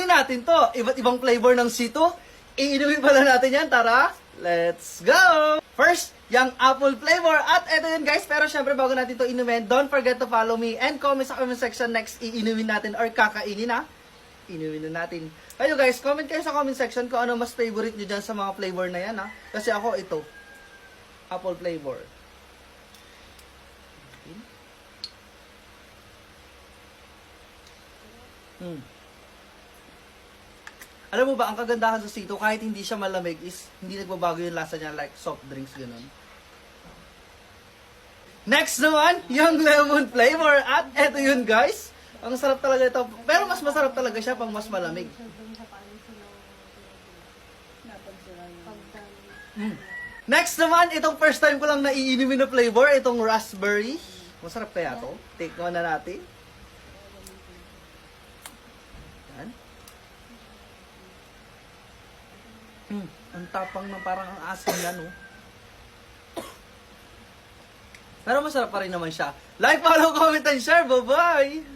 iinumin natin to. Iba't ibang flavor ng C2. Iinumin pala natin yan. Tara, let's go! First, yung apple flavor. At eto yun guys, pero syempre bago natin to inumin, don't forget to follow me and comment sa comment section next iinumin natin or kakainin na. Inumin na natin. Kayo guys, comment kayo sa comment section kung ano mas favorite nyo dyan sa mga flavor na yan ha. Kasi ako ito, apple flavor. Alam mo ba, ang kagandahan sa C2, kahit hindi siya malamig, is hindi nagbabago yung lasa niya like soft drinks, ganun. Next naman, yung lemon flavor. At eto yun guys. Ang sarap talaga ito. Pero mas masarap talaga siya pang mas malamig. Next naman, itong first time ko lang naiinumin na flavor, itong raspberry. Masarap kaya to? Take one na natin. Yan. Ang tapang ng parang ang asin na, no? Pero masarap pa rin naman siya. Like, follow, comment, and share. Bye-bye!